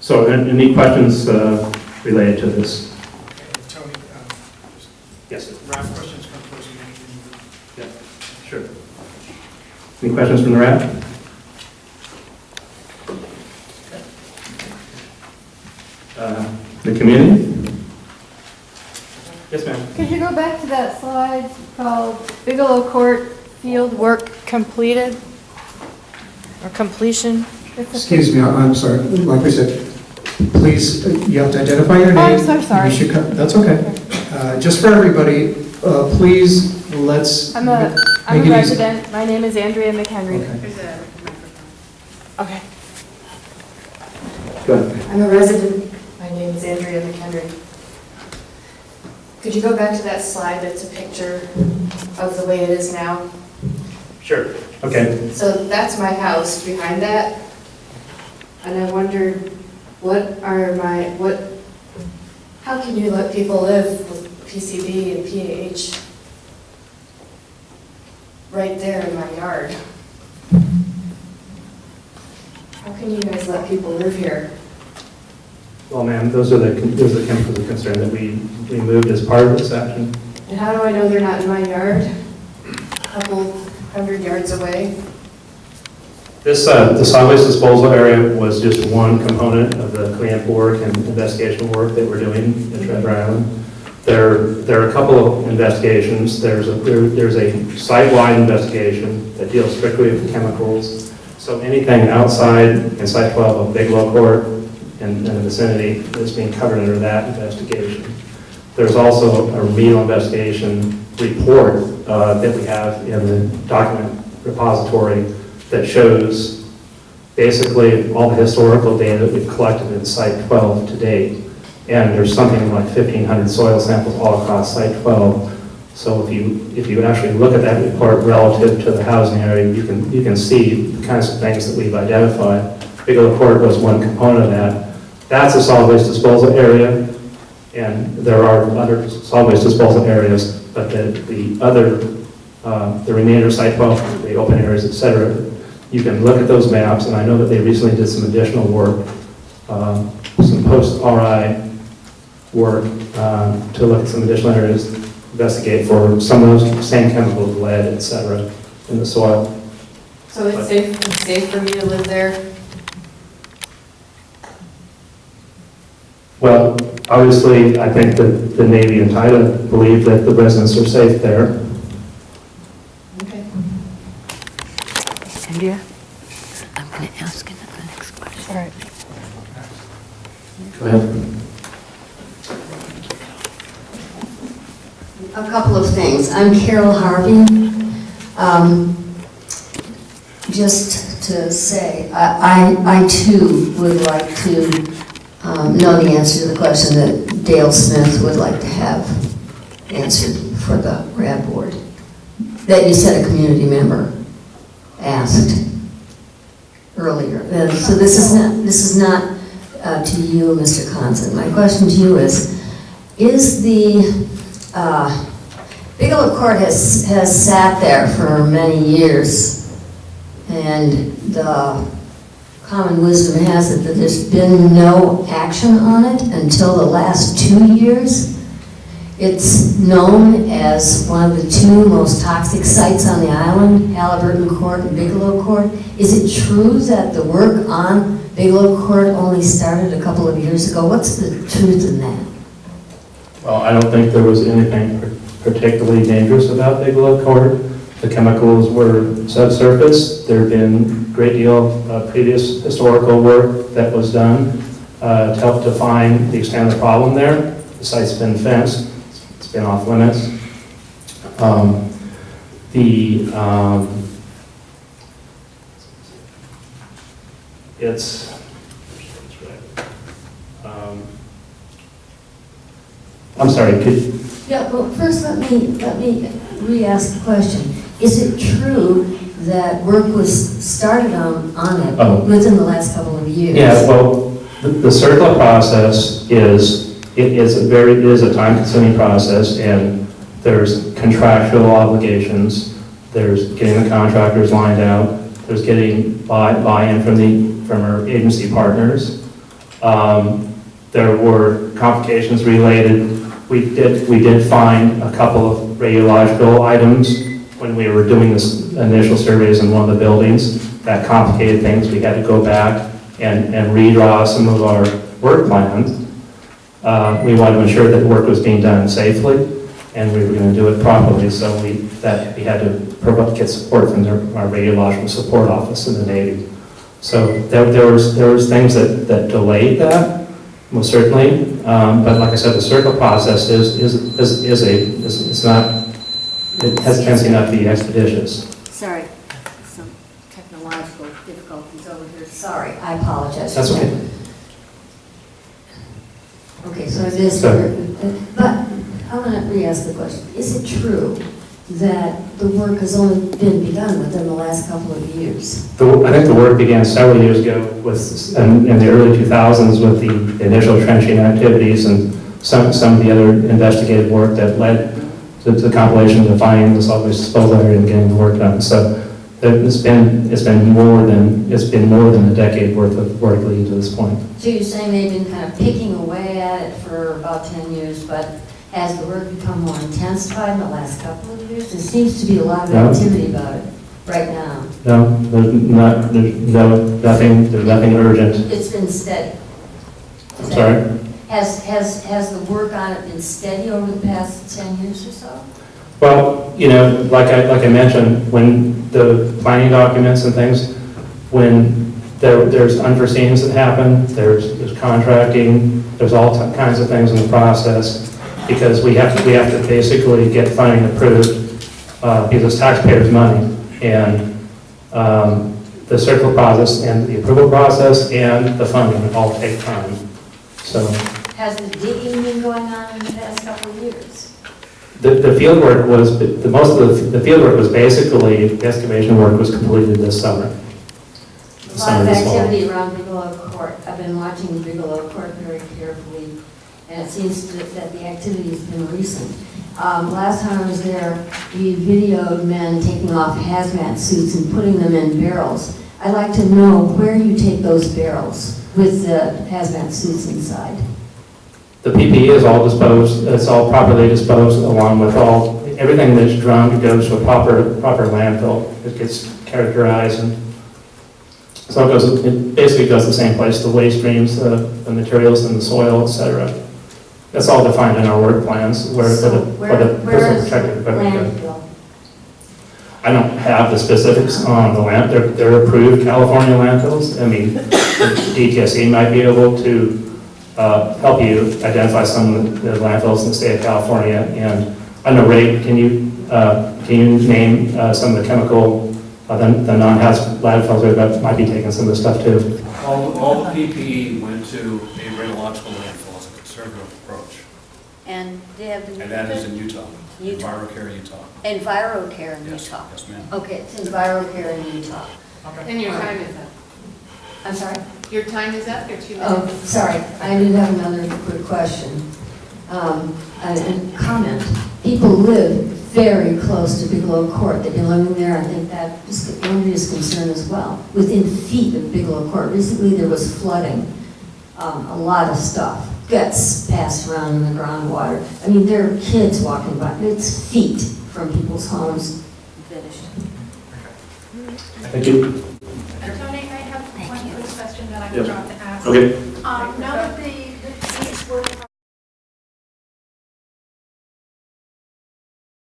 So any questions related to this? Tony, Yes. Rab questions come close to me. Yeah, sure. Any questions from the Rab? The community? Yes, ma'am. Could you go back to that slide called Bigelow Court Field Work Completed? Or completion? Excuse me, I'm sorry. Like we said, please, you have to identify your name. Oh, I'm so sorry. You should that's okay. Just for everybody, please, let's I'm a make it easy. resident. My name is Andrea McHenry. Okay. Okay. Go ahead. I'm a resident. My name is Andrea McHenry. Could you go back to that slide that's a picture of the way it is now? Sure. Okay. So that's my house behind that. And I wondered, how can you let people live with PCB and PAH right there in my yard? How can you guys let people live here? Well, ma'am, those are the chemicals of concern that we moved as part of this action. And how do I know they're not in my yard? A couple 100 yards away? This, the solid waste disposal area was just one component of the cleanup work and investigation work that we're doing at Treasure Island. There are a couple of investigations. There's a site-wide investigation that deals strictly with chemicals. So anything outside in Site 12 of Bigelow Court and the vicinity is being covered under that investigation. There's also a remedial investigation report that we have in the document repository that shows basically all the historical data that we've collected in Site 12 to date. And there's something like 1,500 soil samples all across Site 12. So if you actually look at that report relative to the housing area, you can see the kinds of things that we've identified. Bigelow Court was one component of that. That's a solid waste disposal area, and there are other solid waste disposal areas, but the remainder of Site 12, the open areas, et cetera, you can look at those maps, and I know that they recently did some additional work, some post-RI work to look at some additional areas, investigate for some of those same chemicals, lead, et cetera, in the soil. So it's safe for me to live there? Well, obviously, I think that the Navy and TIDA believe that the residents are safe there. Okay. Andrea, I'm going to ask another next question. All right. Go ahead. A couple of things. I'm Carol Harvey. Just to say, I too would like to know the answer to the question that Dale Smith would like to have answered for the RAD board. That you said a community member asked earlier. So this is not to you, Mr. Conson. My question to you is the Bigelow Court has sat there for many years, and the common wisdom has it that there's been no action on it until the last 2 years. It's known as one of the two most toxic sites on the island, Halliburton Court and Bigelow Court. Is it true that the work on Bigelow Court only started a couple of years ago? What's the truth in that? Well, I don't think there was anything particularly dangerous about Bigelow Court. The chemicals were subsurface. There had been a great deal of previous historical work that was done to help define the extent of the problem there. The site's been fenced. It's been off limits. I'm sorry, Yeah, well, first let me re-ask the question. Is it true that work was started on it within the last couple of years? Yeah, well, the circular process is a time-consuming process, and there's contractual obligations. There's getting the contractors lined out. There's getting buy-in from our agency partners. There were complications related. We did find a couple of radiological items when we were doing this initial surveys in one of the buildings that complicated things. We had to go back and redraw some of our work plans. We wanted to ensure that work was being done safely, and we were going to do it properly, so we had to get support from our radiological support office in the Navy. So there was things that delayed that, most certainly. But like I said, the circle process it's not, it has a tendency not to be expeditious. Sorry, some technological difficulties over here. Sorry, I apologize. That's for okay. that. Okay, so it is, So- but I want to re-ask the question. Is it true that the work has only been begun within the last couple of years? I think the work began several years ago in the early 2000s with the initial trenching activities and some of the other investigative work that led to the compilation of finding the solid waste disposal area and getting the work done. So it's been more than a decade worth of work leading to this point. So you're saying they've been kind of picking away at it for about 10 years, but has the work become more intensified in the last couple of years? There seems to be a lot of No. activity about it right now. No, there's nothing urgent. It's been steady. I'm sorry? Has the work on it been steady over the past 10 years or so? Well, like I mentioned, when the planning documents and things, when there's unforeseens that happen, there's contracting, there's all kinds of things in the process, because we have to basically get funding approved, because it's taxpayers' money, and the circle process and the approval process and the funding all take time. So Has the digging been going on in the past couple of years? the field work was, most of the field work was basically, the excavation work was completed this summer. A lot of activity around Bigelow Court. I've been watching Bigelow Court very carefully, and it seems that the activity has been recent. Last time I was there, we videoed men taking off hazmat suits and putting them in barrels. I'd like to know where you take those barrels with the hazmat suits inside. The PPE is all disposed, it's all properly disposed, along with everything that's drummed goes to a proper landfill. It gets characterized, and so it basically goes to the same place, the waste streams, the materials in the soil, etc. That's all defined in our work plans, where the personal protective equipment goes. Landfill? I don't have the specifics on the they're approved California landfills. I mean, the DTSC might be able to help you identify some of the landfills in the state of California. And I don't know, Ray, can you name some of the chemical, the non-hazardous landfills that might be taking some of the stuff too? All the PPE went to a radiological landfill as a conservative approach, And they have the... and that is in Utah, Utah. EnviroCare, Utah. EnviroCare in Yes, Utah. yes, ma'am. Okay, it's EnviroCare in Utah. And your time is up. I'm sorry? Your time is up, your 2 minutes. Oh, sorry, I did have another quick question. And comment. People live very close to Bigelow Court. They've been living there, I think that is Andrea's concern as well, within feet of Bigelow Court. Recently, there was flooding, a lot of stuff. Guts passed around in the groundwater. I mean, there are kids walking by. It's feet from people's homes. Finished. Thank you. Tony, I have one quick question that I Yes. forgot to ask. Okay. Now